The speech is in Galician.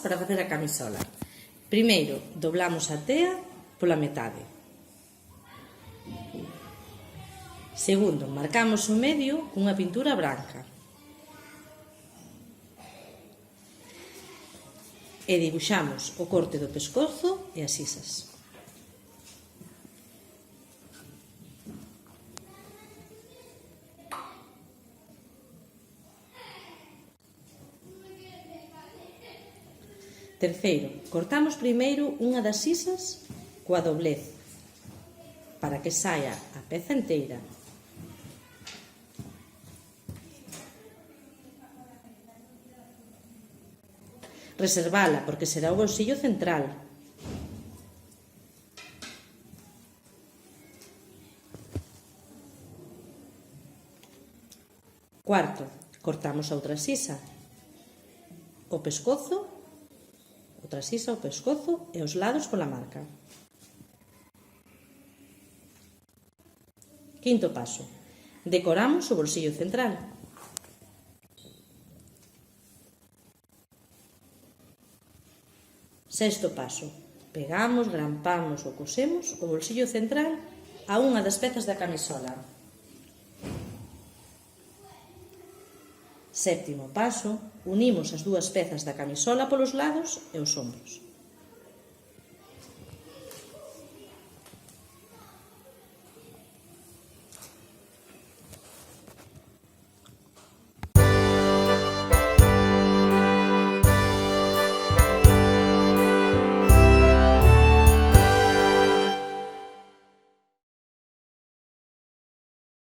para facer a camisola. Primeiro, doblamos a tea pola metade. Segundo, marcamos o medio cunha pintura branca. E dibuixamos o corte do pescozo e as sisas. Terceiro, cortamos primeiro unha das sisas coa doblez para que saia a peza inteira. Reservala porque será o bolsillo central. Cuarto, cortamos a outra sisa, o pescozo, outra sisa, o pescozo e os lados pola marca. Quinto paso, decoramos o bolsillo central. Sexto paso, pegamos, grampamos ou cosemos o bolsillo central a unha das pezas da camisola. Sétimo paso, unimos as dúas pezas da camisola polos lados e os ombros.